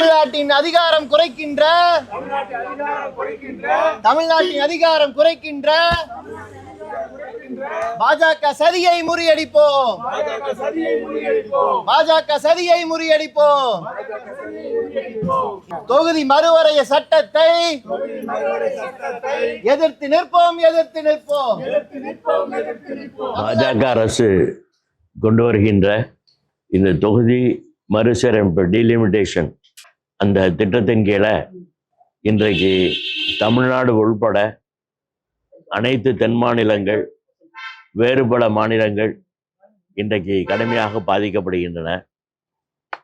தமிழ்நாட்டின் அதிகாரம் குறைக்கின்ற பாஜக சதியை முறியடிப்போம். தொகுதி மறுவரைய சட்டத்தை எதிர்த்து நிற்போம். பாஜக அரசு கொண்டு வருகின்ற இந்த தொகுதி மறுசீரமைப்பு டீலிமிட்டேஷன் அந்த திட்டத்தின் கீழே இன்றைக்கு தமிழ்நாடு உள்பட அனைத்து தென் மாநிலங்கள், வேறு பல மாநிலங்கள் இன்றைக்கு கடுமையாக பாதிக்கப்படுகின்றன.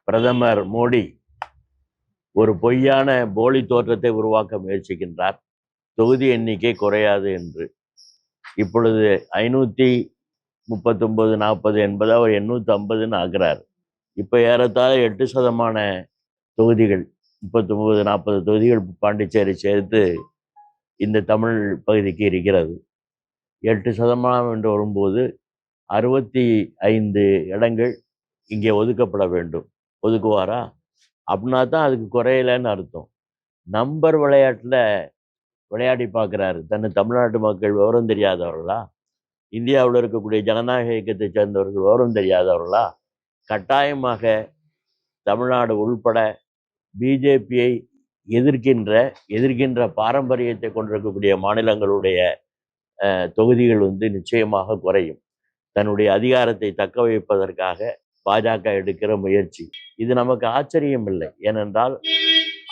பிரதமர் மோடி ஒரு பொய்யான போலி தோற்றத்தை உருவாக்க முயற்சிக்கின்றார். தொகுதி எண்ணிக்கை குறையாது என்று. இப்பொழுது 539-40 என்பது அவர் 850 ஆகிறார். இப்போ ஏறத்தாழ 8% தொகுதிகள், 39-40 தொகுதிகள் பாண்டிச்சேரி சேர்த்து இந்த தமிழ் பகுதிக்கு இருக்கிறது. 8% என்று வரும்போது 65 இடங்கள் இங்கே ஒதுக்கப்பட வேண்டும். ஒதுக்குவாரா? அப்படின்னா தான் அதுக்கு குறையலன்னு அர்த்தம். நம்பர் விளையாட்டில் விளையாடி பார்க்குறாரு. தமிழ்நாட்டு மக்கள் விவரம் தெரியாதவர்களா? இந்தியாவில் இருக்கக்கூடிய ஜனநாயக இயக்கத்தை சேர்ந்தவர்கள் விவரம் தெரியாதவர்களா? கட்டாயமாக தமிழ்நாடு உள்பட பிஜேபியை எதிர்க்கின்ற பாரம்பரியத்தை கொண்டிருக்கக்கூடிய மாநிலங்களுடைய தொகுதிகள் நிச்சயமாக குறையும். தன்னுடைய அதிகாரத்தை தக்க வைப்பதற்காக பாஜக எடுக்கிற முயற்சி இது நமக்கு ஆச்சரியம் இல்லை. ஏனென்றால்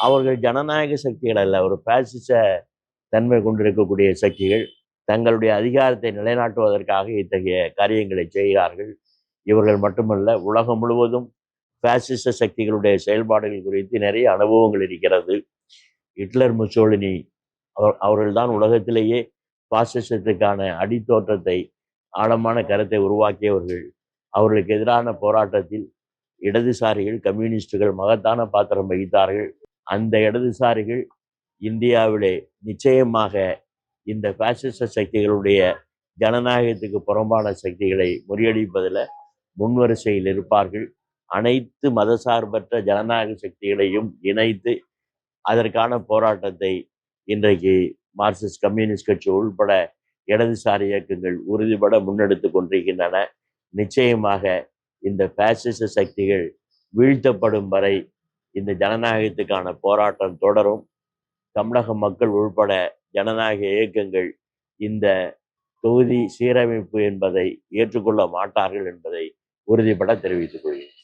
அவர்கள் ஜனநாயக சக்திகள் அல்ல, ஒரு பாசிச தன்மை கொண்டிருக்கக்கூடிய சக்திகள். தங்களுடைய அதிகாரத்தை நிலைநாட்டுவதற்காக இத்தகைய காரியங்களை செய்கிறார்கள். இவர்கள் மட்டுமல்ல, உலகம் முழுவதும் பாசிச சக்திகளுடைய செயல்பாடுகள் குறித்து நிறைய அனுபவங்கள் இருக்கிறது. ஹிட்லர், முசோலினி அவர்கள்தான் உலகத்திலேயே பாசிசத்துக்கான அடித்தோற்றத்தை, ஆழமான கருத்தை உருவாக்கியவர்கள். அவர்களுக்கு எதிரான போராட்டத்தில் இடதுசாரிகள், கம்யூனிஸ்டுகள் மகத்தான பாத்திரம் வகித்தார்கள். அந்த இடதுசாரிகள் இந்தியாவிலே நிச்சயமாக இந்த பாசிச சக்திகளுடைய ஜனநாயகத்துக்கு புறம்பான சக்திகளை முறியடிப்பதில் முன்வரிசையில் இருப்பார்கள். அனைத்து மதசார்பற்ற ஜனநாயக சக்திகளையும் இணைத்து அதற்கான போராட்டத்தை இன்றைக்கு மார்க்சிஸ்ட் கம்யூனிஸ்ட் கட்சி உள்பட இடதுசாரி இயக்கங்கள் உறுதிபட முன்னெடுத்து கொண்டிருக்கின்றன. நிச்சயமாக இந்த பாசிச சக்திகள் வீழ்த்தப்படும் வரை இந்த ஜனநாயகத்துக்கான போராட்டம் தொடரும். தமிழக மக்கள் உள்பட ஜனநாயக இயக்கங்கள் இந்த தொகுதி சீரமைப்பு என்பதை ஏற்றுக்கொள்ள மாட்டார்கள் என்பதை உறுதிபட தெரிவித்துக் கொள்கிறேன்.